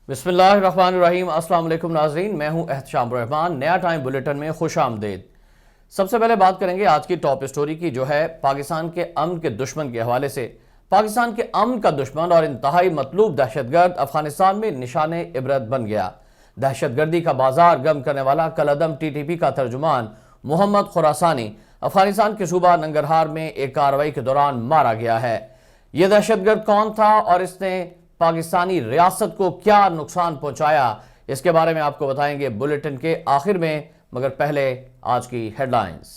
बिस्मिल्लाहिर्रहमानिर्रहीम। अस्सलाम वालेकुम नाज़रीन, मैं हूं एहतशाम रहमान। नया टाइम बुलेटिन में खुश आमदेद। सबसे पहले बात करेंगे आज की टॉप स्टोरी की, जो है पाकिस्तान के अमन के दुश्मन के हवाले से। पाकिस्तान के अमन का दुश्मन और इंतहाई मतलूब दहशतगर्द अफगानिस्तान में निशाने इबरत बन गया। दहशतगर्दी का बाजार गम करने वाला कलअदम TTP का तर्जुमान मोहम्मद खुरासानी अफगानिस्तान के सूबा नंगरहार में एक कार्रवाई के दौरान मारा गया है। यह दहशतगर्द कौन था और इसने पाकिस्तानी रियासत को क्या नुकसान पहुंचाया, इसके बारे में आपको बताएंगे बुलेटिन के आखिर में, मगर पहले आज की हेडलाइंस।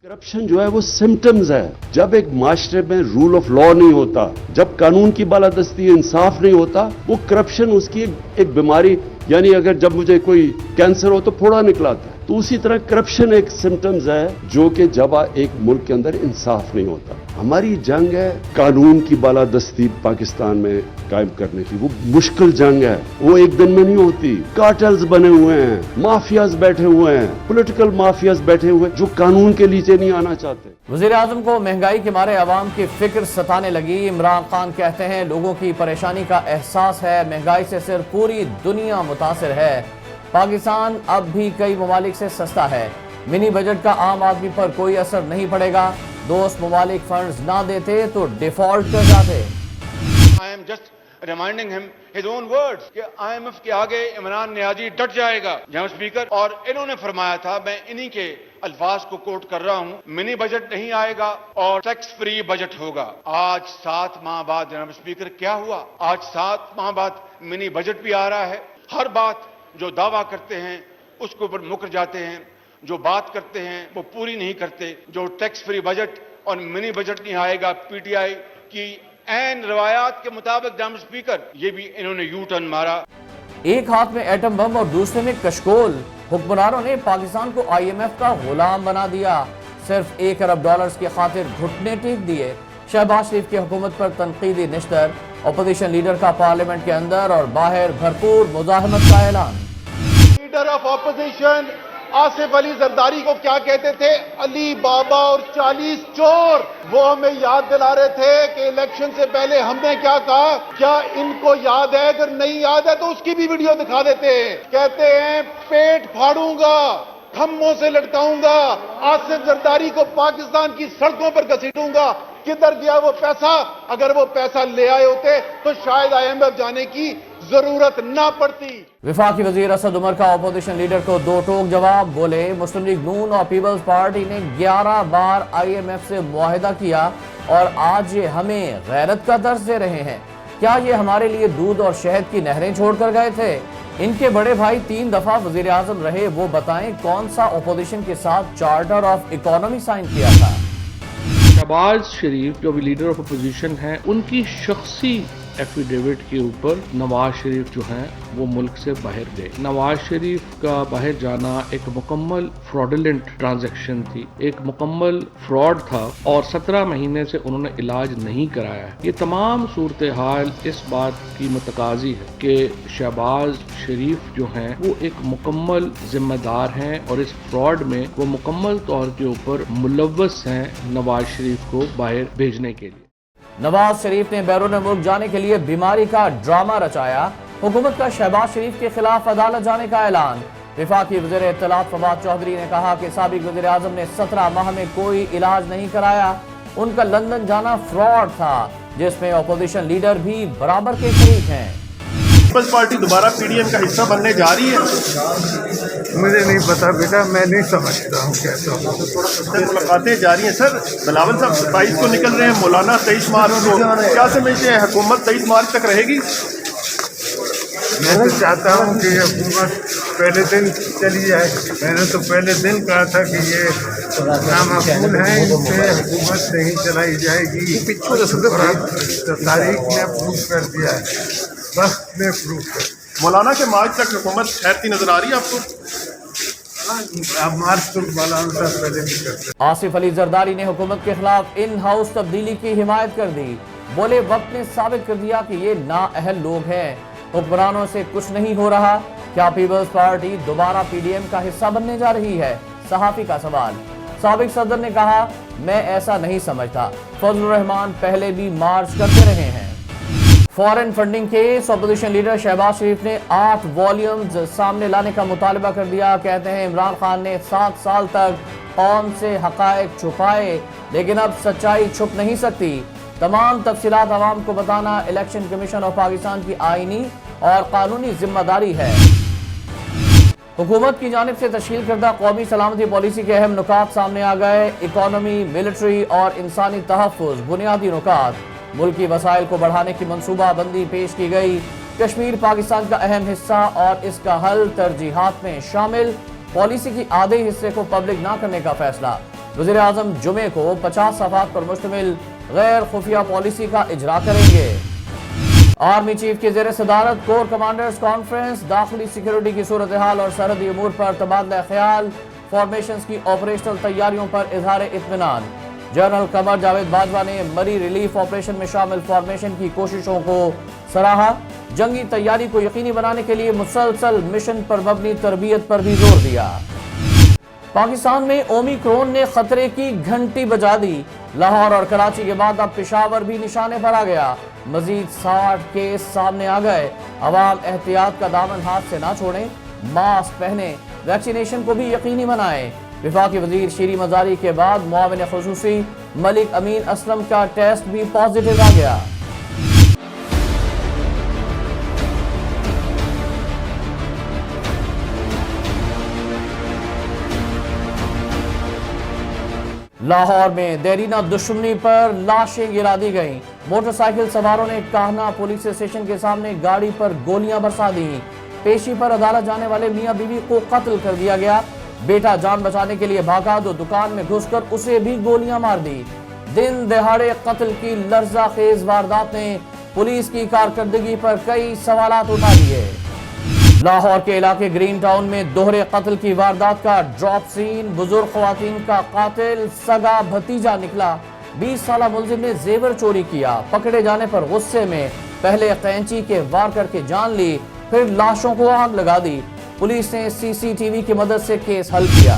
करप्शन जो है वो सिम्टम्स है। जब एक माशरे में रूल ऑफ लॉ नहीं होता, जब कानून की बालादस्ती इंसाफ नहीं होता, वो करप्शन उसकी एक बीमारी, यानी अगर जब मुझे कोई कैंसर हो तो फोड़ा निकलाता है, तो उसी तरह करप्शन एक सिम्टम्स है जो कि जब एक मुल्क के अंदर इंसाफ नहीं होता। हमारी जंग है कानून की बालादस्ती पाकिस्तान में कायम करने की। वो मुश्किल जंग है, वो एक दिन में नहीं होती। कार्टेल्स बने हुए हैं, माफियाज बैठे हुए हैं, पॉलिटिकल माफियाज बैठे हुए हैं जो कानून के नीचे नहीं आना चाहते। वज़ीर आज़म को महंगाई के मारे अवाम की फिक्र सताने लगी। इमरान खान कहते हैं लोगों की परेशानी का एहसास है, महंगाई से सिर्फ पूरी दुनिया मुतासिर है। पाकिस्तान अब भी कई ममालिक से सस्ता है। मिनी बजट का आम आदमी पर कोई असर नहीं पड़ेगा। दोस्त ममालिक फंड्स ना देते तो डिफॉल्ट कर जाते। I am just reminding him his own words कि IMF के आगे इमरान नियाजी डट जाएगा जनाब स्पीकर, और इन्होंने फरमाया था, मैं इन्हीं के अल्फाज को कोट कर रहा हूं, मिनी बजट नहीं आएगा और टैक्स फ्री बजट होगा। आज 7 माह बाद जनाब स्पीकर क्या हुआ? आज 7 माह बाद मिनी बजट भी आ रहा है। हर बात जो दावा करते हैं उसको ऊपर मुकर जाते हैं, जो बात करते हैं वो पूरी नहीं करते। जो टैक्स फ्री बजट और मिनी बजट नहीं आएगा, PTI की ऐन रवायात के मुताबिक जनाब स्पीकर, ये भी इन्होंने यू टर्न मारा। एक हाथ में एटम बम और दूसरे में कशकोल, हुक्मरानों ने पाकिस्तान को IMF का गुलाम बना दिया। सिर्फ $1 अरब की खातिर घुटने टेक दिए। शहबाज शरीफ की हुकूमत पर तनकीदी निश्तर, अपोजिशन लीडर का पार्लियामेंट के अंदर और बाहर भरपूर मुजाहमत का ऐलान। Leader of opposition Asif Ali Zardari को क्या कहते थे? अली बाबा और 40 चोर। वो हमें याद दिला रहे थे कि इलेक्शन से पहले हमने क्या कहा। क्या इनको याद है? अगर नहीं याद है तो उसकी भी वीडियो दिखा देते हैं। कहते हैं पेट फाड़ूंगा, खम्भों से लटकाऊंगा, आसिफ जरदारी को पाकिस्तान की सड़कों पर घसीटूंगा। किधर गया वो पैसा? अगर वो पैसा ले आए होते तो शायद IMF जाने की जरूरत ना पड़ती। वफाकी वजीर असद उमर का अपोजिशन लीडर को दो टोक जवाब। बोले मुस्लिम लीग नून और पीपल्स पार्टी ने 11 बार IMF से मुआहिदा किया और आज ये हमें गैरत का दर्स दे रहे हैं। क्या ये हमारे लिए दूध और शहद की नहरें छोड़ कर गए थे? इनके बड़े भाई 3 दफा वजीर आजम रहे, वो बताएं कौन सा अपोजिशन के साथ चार्टर ऑफ इकोनॉमी साइन किया था। शहबाज शरीफ जो भी लीडर ऑफ अपोजिशन हैं, उनकी शख्सी एफिडेविट के ऊपर नवाज शरीफ जो हैं वो मुल्क से बाहर गए। नवाज शरीफ का बाहर जाना एक मुकम्मल फ्रॉडुलेंट ट्रांजैक्शन थी, एक मुकम्मल फ्रॉड था और 17 महीने से उन्होंने इलाज नहीं कराया है। ये तमाम सूरत हाल इस बात की मुतकाजी है कि शहबाज शरीफ जो हैं वो एक मुकम्मल जिम्मेदार हैं और इस फ्रॉड में वो मुकम्मल तौर के ऊपर मुलव्वस हैं नवाज शरीफ को बाहर भेजने के लिए। नवाज शरीफ ने बैरून मुल्क जाने के लिए बीमारी का ड्रामा रचाया। हुकूमत का शहबाज शरीफ के खिलाफ अदालत जाने का ऐलान। वफाकी वज़ीर इत्तलात फवाद चौधरी ने कहा कि साबिक वज़ीर आज़म ने 17 माह में कोई इलाज नहीं कराया। उनका लंदन जाना फ्रॉड था जिसमें अपोजिशन लीडर भी बराबर के शरीक हैं। पीपल्स पार्टी दोबारा PDM का हिस्सा बनने जा रही है। मुझे नहीं पता बेटा, मैं नहीं समझता हूँ कैसा। मुलाकातें जारी हैं सर। बिलावल साहब 27 को निकल रहे हैं, मौलाना 23 मार्च को। क्या समझते हैं हुकूमत 23 मार्च तक रहेगी? मैं तो चाहता हूँ कि हुकूमत पहले दिन चली जाए। मैंने तो पहले दिन कहा था कि ये नामाकूल है, इनसे हुकूमत नहीं चलाई जाएगी। तो तारीख ने प्रूव कर दिया है, वक्त ने प्रूव कर। मौलाना के मार्च तक हुकूमत ठहरती नजर आ रही है आपको? अब मार्च तो मौलाना साहब पहले भी करते। आसिफ अली जरदारी ने हुकूमत के खिलाफ इन हाउस तब्दीली की हिमायत कर दी। बोले वक्त ने साबित कर दिया कि ये नाअहल लोग हैं, हुक्मरानों से कुछ नहीं हो रहा। क्या पीपल्स पार्टी दोबारा PDM का हिस्सा बनने जा रही है? सहाफी का सवाल। साबिक सदर ने कहा मैं ऐसा नहीं समझता, फजलुर रहमान पहले भी मार्च करते रहे हैं। Foreign funding case, opposition leader Shahbaz Sharif ने 8 वॉल्यूम्स सामने लाने का मुतालबा कर दिया। कहते हैं इमरान खान ने 7 साल तक कौम से हकायक छुपाए, लेकिन अब सच्चाई छुप नहीं सकती। तमाम तफसीलात अवाम को बताना इलेक्शन कमीशन ऑफ पाकिस्तान की आईनी और कानूनी जिम्मेदारी है। हुकूमत की जानिब से तश्कील करदा कौमी सलामती पॉलिसी के अहम नुकात सामने आ गए। इकॉनमी, मिलिट्री और इंसानी तहफ़्फ़ुज़ बुनियादी नुकात। मुल्की वसाइल को बढ़ाने की मंसूबा बंदी पेश की गई। कश्मीर पाकिस्तान का अहम हिस्सा और इसका हल तरजीहात में शामिल। पॉलिसी की आधे हिस्से को पब्लिक ना करने का फैसला। वज़ीर आज़म जुमे को 50 सफ़हात पर मुश्तमिल गैर खुफिया पॉलिसी का इजरा करेंगे। आर्मी चीफ के ज़ेर सदारत कोर कमांडर्स कॉन्फ्रेंस, दाखिली सिक्योरिटी की सूरत हाल और सरहदी अमूर पर तबादला ख्याल, फॉर्मेशंस की ऑपरेशनल तैयारियों पर इजहार इत्मीनान। जनरल कमर जावेद बाजवा ने मरी रिलीफ ऑपरेशन में शामिल फॉर्मेशन की कोशिशों को सराहा। जंगी तैयारी को यकीनी बनाने के लिए मुसलसल मिशन पर मबनी तरबियत पर भी जोर दिया। पाकिस्तान में ओमिक्रॉन ने खतरे की घंटी बजा दी। लाहौर और कराची के बाद अब पेशावर भी निशाने पर आ गया। मजीद 60 केस सामने आ गए। अवाम एहतियात का दामन हाथ से ना छोड़ें, मास्क पहने, वैक्सीनेशन को भी यकीनी बनाएं। विफाकी वजीर शीरी मजारी के बाद मुआविन खुसूसी मलिक अमीन असलम का टेस्ट भी पॉजिटिव आ गया। लाहौर में देरीना दुश्मनी पर लाशें गिरा दी गईं। मोटरसाइकिल सवारों ने काहना पुलिस स्टेशन के सामने गाड़ी पर गोलियां बरसा दी। पेशी पर अदालत जाने वाले मियां बीवी को कत्ल कर दिया गया। बेटा जान बचाने के लिए भागा तो दुकान में घुसकर उसे भी गोलियां मार दी। दिन दहाड़े कत्ल की लर्जा खेज वारदात ने पुलिस की कारकर्दगी पर कई सवालात उठा दिए। लाहौर के इलाके ग्रीन टाउन में दोहरे कत्ल की वारदात का ड्रॉप सीन। बुजुर्ग ख्वातीन का कातिल सगा भतीजा निकला। 20 साला मुलजिम ने जेवर चोरी किया। पकड़े जाने पर गुस्से में पहले कैंची के वार करके जान ली, फिर लाशों को आग लगा दी। पुलिस ने सीसीटीवी की मदद से केस हल किया।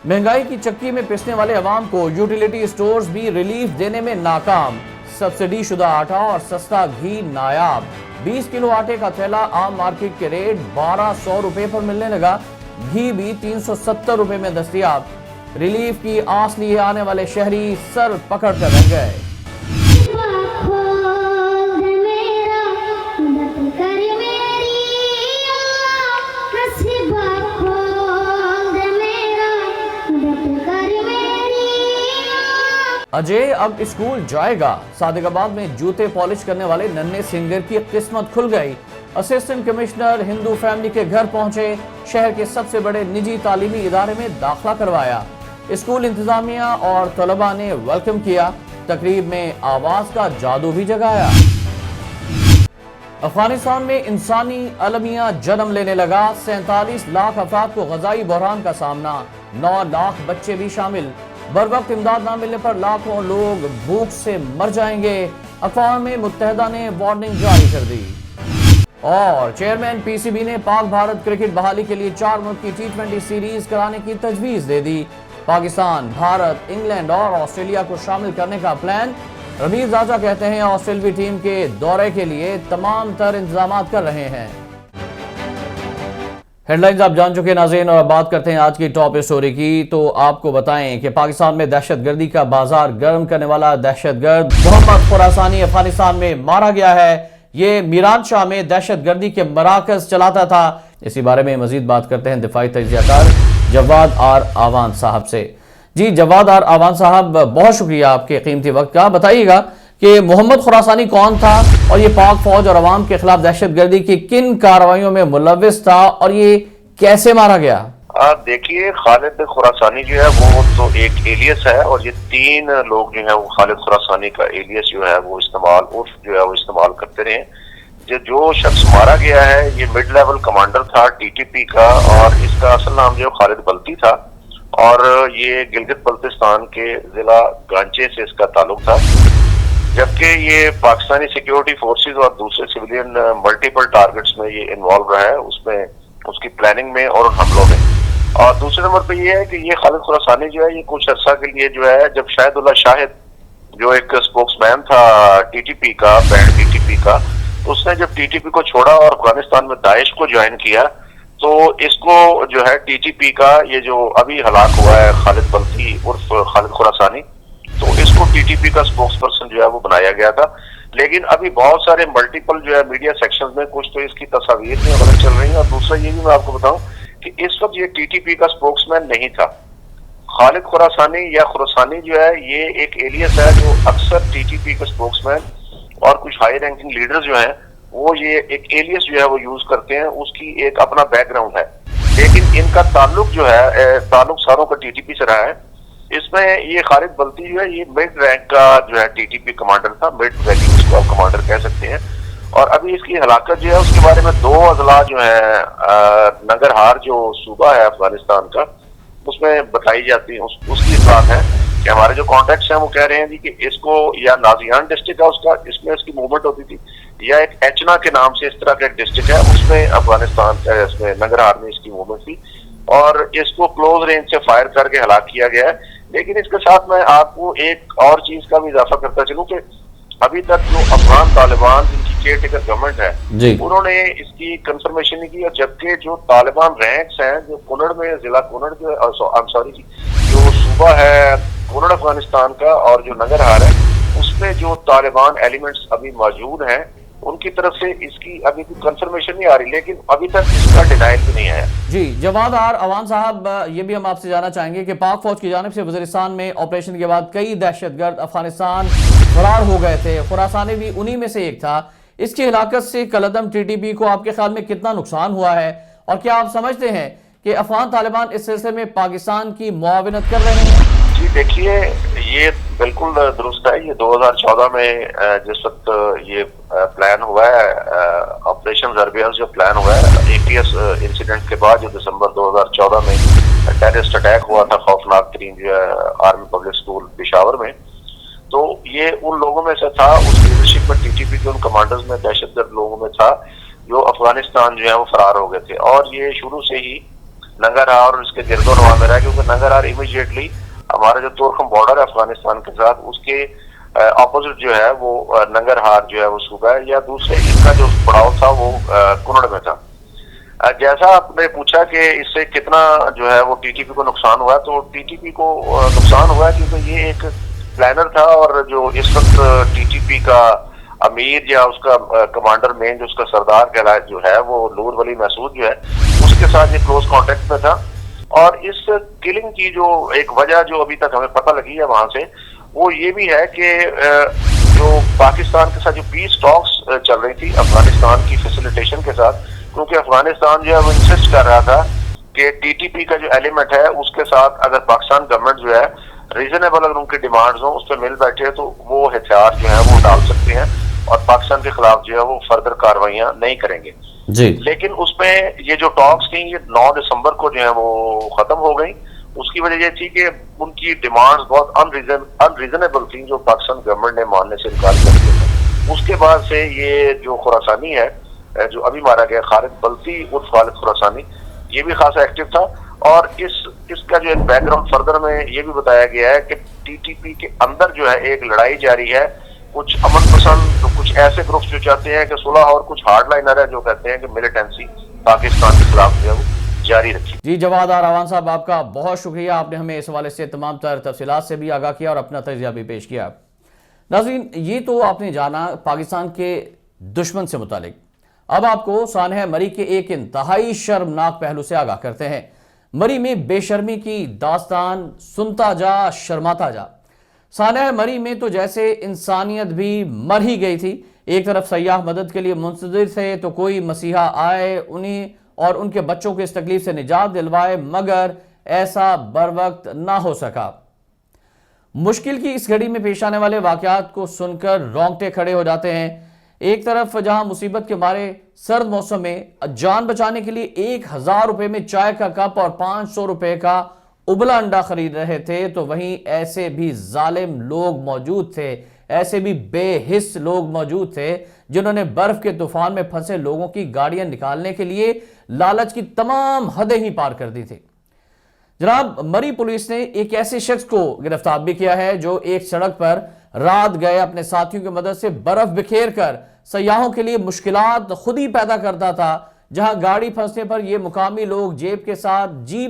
महंगाई की चक्की में पिसने वाले अवाम को यूटिलिटी स्टोर्स भी रिलीफ देने में नाकाम। सब्सिडी शुदा आटा और सस्ता घी नायाब। 20 किलो आटे का थैला आम मार्केट के रेट 1200 रुपए पर मिलने लगा। घी भी 370 रुपए में दस्तयाब। रिलीफ की आस लिए आने वाले शहरी सर पकड़ कर रह गए। अजय अब स्कूल जाएगा। सादिकाबाद में जूते पॉलिश करने वाले नन्हे सिंगर की किस्मत खुल गई। असिस्टेंट कमिश्नर हिंदू फैमिली के घर पहुंचे। शहर के सबसे बड़े निजी तालीमी इदारे में दाखिला करवाया। स्कूल इंतजामिया और तलबा ने वेलकम किया। तकरीब में आवाज का जादू भी जगाया। अफगानिस्तान में इंसानी अलमिया जन्म लेने लगा। 47 लाख अफराद को ग़ज़ाई बहरान का सामना। 9 लाख बच्चे भी शामिल। बर वक्त इमदाद न मिलने पर लाखों लोग भूख से मर जाएंगे। अक़वाम मुत्तहिदा ने वार्निंग जारी कर दी। और चेयरमैन पीसीबी ने पाक भारत क्रिकेट बहाली के लिए 4 मुल्क की T20 सीरीज कराने की तजवीज दे दी। पाकिस्तान, भारत, इंग्लैंड और ऑस्ट्रेलिया को शामिल करने का प्लान। रमीज राजा कहते हैं ऑस्ट्रेलवी टीम के दौरे के लिए तमाम तर इंतजाम कर रहे हैं। हेडलाइंस आप जान चुके नाज़रीन, और बात करते हैं आज की टॉप स्टोरी की। तो आपको बताएं कि पाकिस्तान में दहशतगर्दी का बाजार गर्म करने वाला दहशतगर्द मोहम्मद खुरासानी अफगानिस्तान में मारा गया है। ये मीरान शाह में दहशतगर्दी के मराकज चलाता था। इसी बारे में मजीद बात करते हैं दिफाई तज्जियाकार जवाद आर आवान साहब से। जी जवाद आर आवान साहब, बहुत शुक्रिया आपके कीमती वक्त का। बताइएगा कि मोहम्मद खुरासानी कौन था और ये पाक फौज और अवाम के खिलाफ दहशतगर्दी की किन कार्रवाइयों में मुलव्विस था और ये कैसे मारा गया? देखिए, खालिद खुरासानी जो है वो तो एक एलियस है और ये 3 लोग जो है वो खालिद खुरासानी का एलियस जो है वो इस्तेमाल करते रहे। जो शख्स मारा गया है ये मिड लेवल कमांडर था टीटीपी का, और इसका असल नाम जो खालिद बल्ती था और ये गिलगित बल्तिस्तान के जिला गांचे से इसका ताल्लुक था। जबकि ये पाकिस्तानी सिक्योरिटी फोर्सेस और दूसरे सिविलियन मल्टीपल टारगेट्स में ये इन्वॉल्व रहा है, उसमें उसकी प्लानिंग में और हमलों में। और दूसरे नंबर पे ये है कि ये खालिद खुरासानी जो है ये कुछ अर्सा के लिए जो है जब शाहिदुल्लाह शाहिद जो एक स्पोक्समैन था टीटीपी का, बैंड टीटीपी का, उसने जब टीटीपी को छोड़ा और अफगानिस्तान में दाइश को ज्वाइन किया, तो इसको जो है टीटीपी का ये जो अभी हलाक हुआ है खालिद बल्ती उर्फ खालिद खुरासानी, तो इसको टीटीपी का स्पोक्स पर्सन जो है वो बनाया गया था। लेकिन अभी बहुत सारे मल्टीपल जो है मीडिया सेक्शंस में कुछ तो इसकी तस्वीर में गलत चल रही है, और दूसरा ये भी मैं आपको बताऊं कि इस वक्त ये टीटीपी का स्पोक्समैन नहीं था। खालिद खुरासानी या खुरासानी जो है ये एक एलियस है जो अक्सर टीटीपी के स्पोक्समैन और कुछ हाई रैंकिंग लीडर्स जो हैं वो ये एक एलियस जो है वो यूज करते हैं, उसकी एक अपना बैकग्राउंड है। लेकिन इनका ताल्लुक जो है ताल्लुक सारों का टीटीपी से रहा है। इसमें ये खालिद बल्ती जो है ये मिड रैंक का जो है टीटीपी कमांडर था, मिड रैंकिंग इसको आप कमांडर कह सकते हैं। और अभी इसकी हलाकत जो है उसके बारे में 2 अजला जो है नंगरहार जो सूबा है अफगानिस्तान का उसमें बताई जाती है, उसकी इत्तलात है कि हमारे जो कॉन्टेक्ट्स हैं वो कह रहे हैं जी कि इसको या नाजियान डिस्ट्रिक्ट है उसका, इसमें इसकी मूवमेंट होती थी, या एक एचना के नाम से इस तरह का एक डिस्ट्रिक्ट है उसमें अफगानिस्तान इसमें नंगरहार में इसकी मूवमेंट थी, और इसको क्लोज रेंज से फायर करके हलाक किया गया है। लेकिन इसके साथ मैं आपको एक और चीज का भी इजाफा करता चलूं कि अभी तक जो अफगान तालिबान जिनकी केयर टेकर गवर्नमेंट है उन्होंने इसकी कंफर्मेशन नहीं की, और जबकि जो तालिबान रैंक्स हैं जो कुनड़ में जिला कुनड़ जो सूबा है कुनड़ अफगानिस्तान का और जो नंगरहार है उसमें जो तालिबान एलिमेंट्स अभी मौजूद हैं उनकी तरफ से इसकी अभी कोई कंफर्मेशन नहीं आ रही, लेकिन अभी तक इसका डिनाइल भी नहीं आया। जी जवाद आर अवान साहब, ये भी हम आपसे जानना चाहेंगे कि पाक फौज की जानिब से वज़ीरिस्तान में ऑपरेशन के बाद कई दहशतगर्द अफगानिस्तान फरार हो गए थे, खुरासानी भी उन्हीं में से एक था। इसकी हिलाकत से कलअदम टीटीपी को आपके ख्याल में कितना नुकसान हुआ है, और क्या आप समझते हैं कि अफगान तालिबान इस सिलसिले में पाकिस्तान की मुआविनत कर रहे हैं? जी देखिए, ये बिल्कुल दुरुस्त है। ये 2014 में जिस वक्त ये प्लान हुआ है ऑपरेशन ज़रबियाज जो प्लान हुआ है APS इंसिडेंट के बाद, जो दिसंबर 2014 में टेररिस्ट अटैक हुआ था खौफनाक तरीन जो है आर्मी पब्लिक स्कूल पेशावर में, तो ये उन लोगों में से था, उस लीडरशिप में टीटीपी के उन कमांडर्स में दहशतगर्द लोगों में था जो अफगानिस्तान जो है वो फरार हो गए थे। और ये शुरू से ही नंगरहार और इसके गिरदोनवा में रहा, क्योंकि नंगरहार इमीडिएटली हमारा जो तोरखम बॉर्डर है अफगानिस्तान के साथ उसके ऑपोजिट जो है वो नंगरहार जो है वो सूबा है, या दूसरे इसका जो पड़ाव था वो कुनड़ में था। जैसा आपने पूछा कि इससे कितना जो है वो टीटीपी को नुकसान हुआ, तो टीटीपी को नुकसान हुआ क्योंकि ये एक प्लानर था, और जो इस वक्त टीटीपी का अमीर या उसका कमांडर मेन जो उसका सरदार कहलाए जो है वो नूर वली महसूद जो है उसके साथ ये क्लोज कांटेक्ट में था। और इस किलिंग की जो एक वजह जो अभी तक हमें पता लगी है वहां से, वो ये भी है कि जो पाकिस्तान के साथ जो पीस टॉक्स चल रही थी अफगानिस्तान की फैसिलिटेशन के साथ, क्योंकि अफगानिस्तान जो है वो इंसिस्ट कर रहा था कि टीटीपी का जो एलिमेंट है उसके साथ अगर पाकिस्तान गवर्नमेंट जो है रीजनेबल अगर उनकी डिमांड्स हो उस पर मिल बैठे तो वो हथियार जो है वो डाल सकते हैं और पाकिस्तान के खिलाफ जो है वो फर्दर कार्रवाइयां नहीं करेंगे जी। लेकिन उसमें ये जो टॉक्स थी ये 9 दिसंबर को जो है वो खत्म हो गई। उसकी वजह ये थी कि उनकी डिमांड्स बहुत अनरीजनेबल थी जो पाकिस्तान गवर्नमेंट ने मानने से इनकार कर दिया था। उसके बाद से ये जो खुरासानी है जो अभी मारा गया खालिद बल्ती उर्फ खालिद खुरासानी, ये भी खासा एक्टिव था। और इसका जो बैकग्राउंड फर्दर में ये भी बताया गया है कि टीटीपी के अंदर जो है एक लड़ाई जारी है, कुछ अमन पसंद तो कुछ ऐसे ग्रुप्स जो चाहते हैं कि सुलह, और कुछ हार्डलाइनर है जो कहते हैं कि मिलिटेंसी पाकिस्तान के खिलाफ जो है वो जारी रखी। जी जवाद आर अवान साहब, आपका बहुत शुक्रिया, आपने हमें इस हवाले से तमाम तर तफसीलात से भी आगाह किया और अपना तजिया भी पेश किया। नाज़रीन, ये तो आपने जाना पाकिस्तान के दुश्मन से मुतालिक। अब आपको सानह मरी के एक इंतहाई शर्मनाक पहलू से आगाह करते हैं। मरी में बेशर्मी की दास्तान सुनता जा शर्माता जा। सानह मरी में तो जैसे इंसानियत भी मर ही गई थी। एक तरफ सयाह मदद के लिए मुंतज़िर थे तो कोई मसीहा आए उन्हीं और उनके बच्चों को इस तकलीफ से निजात दिलवाए, मगर ऐसा बर वक्त ना हो सका। मुश्किल की इस घड़ी में पेश आने वाले वाक़यात को सुनकर रोंगटे खड़े हो जाते हैं। एक तरफ जहां मुसीबत के मारे सर्द मौसम में जान बचाने के लिए 1000 रुपए में चाय का कप और 500 रुपए का उबला अंडा खरीद रहे थे, तो वहीं ऐसे भी जालिम लोग मौजूद थे, ऐसे भी बेहिस लोग मौजूद थे जिन्होंने बर्फ के तूफान में फंसे लोगों की गाड़ियां निकालने के लिए लालच की तमाम हदें ही पार कर दी थी। जनाब, मरी पुलिस ने एक ऐसे शख्स को गिरफ्तार भी किया है जो एक सड़क पर رات گئے اپنے ساتھیوں کی مدد سے برف بکھیر کر سیاحوں کے لیے مشکلات خود ہی پیدا کرتا تھا. جہاں گاڑی پھنسنے پر یہ مقامی لوگ جیپ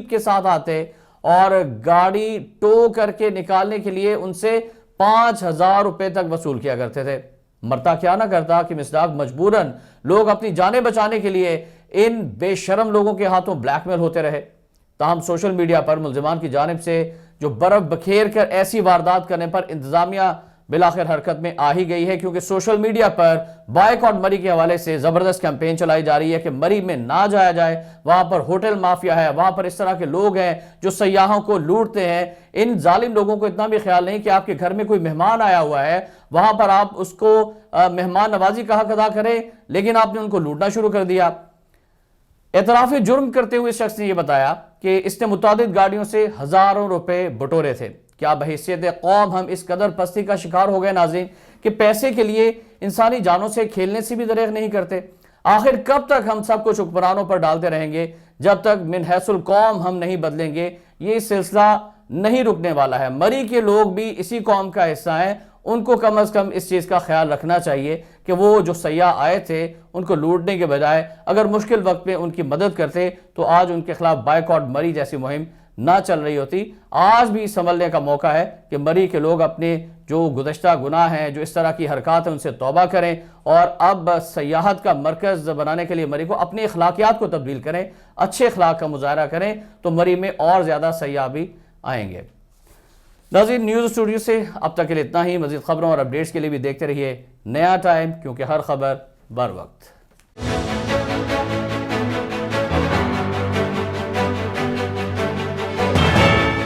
کے ساتھ آتے اور گاڑی ٹو کر کے نکالنے کے لیے ان سے 5,000 روپے تک وصول کیا کرتے تھے. مرتا کیا نہ کرتا کہ مصداق مجبوراً لوگ اپنی جانیں بچانے کے لیے ان بے شرم لوگوں کے ہاتھوں بلیک میل ہوتے رہے. تاہم سوشل میڈیا پر ملزمان کی جانب سے جو برف بکھیر کر ایسی واردات کرنے پر انتظامیہ بالآخر حرکت میں آ ہی گئی ہے, کیونکہ سوشل میڈیا پر بائیکاٹ مری کے حوالے سے زبردست کیمپین چلائی جا رہی ہے کہ مری میں نہ جایا جائے. وہاں پر ہوٹل مافیا ہے, وہاں پر اس طرح کے لوگ ہیں جو سیاحوں کو لوٹتے ہیں. ان ظالم لوگوں کو اتنا بھی خیال نہیں کہ آپ کے گھر میں کوئی مہمان آیا ہوا ہے, وہاں پر آپ اس کو مہمان نوازی کا حق ادا کریں, لیکن آپ نے ان کو لوٹنا شروع کر دیا. اعتراف جرم کرتے ہوئے شخص نے یہ بتایا کہ اس نے متعدد گاڑیوں سے ہزاروں روپے بٹورے تھے. کیا بحیثیت قوم ہم اس قدر پستی کا شکار ہو گئے ناظرین کہ پیسے کے لیے انسانی جانوں سے کھیلنے سے بھی دریغ نہیں کرتے؟ آخر کب تک ہم سب کچھ حکمرانوں پر ڈالتے رہیں گے جب تک من حیث القوم ہم نہیں بدلیں گے؟ یہ سلسلہ نہیں رکنے والا ہے. مری کے لوگ بھی اسی قوم کا حصہ ہیں. ان کو کم از کم اس چیز کا خیال رکھنا چاہیے کہ وہ جو سیاح آئے تھے ان کو لوٹنے کے بجائے اگر مشکل وقت میں ان کی مدد کرتے تو آج ان کے خلاف بائیکاٹ مری جیسی مہم نہ چل رہی ہوتی. آج بھی سنبھلنے کا موقع ہے کہ مری کے لوگ اپنے جو گزشتہ گناہ ہیں, جو اس طرح کی حرکات ہیں, ان سے توبہ کریں اور اب سیاحت کا مرکز بنانے کے لیے مری کو اپنی اخلاقیات کو تبدیل کریں, اچھے اخلاق کا مظاہرہ کریں, تو مری میں اور زیادہ سیاح بھی آئیں گے. ناظرین, نیوز اسٹوڈیو سے اب تک کے لیے اتنا ہی. مزید خبروں اور اپڈیٹس کے لیے بھی دیکھتے رہیے نیا ٹائم, کیونکہ ہر خبر بر وقت.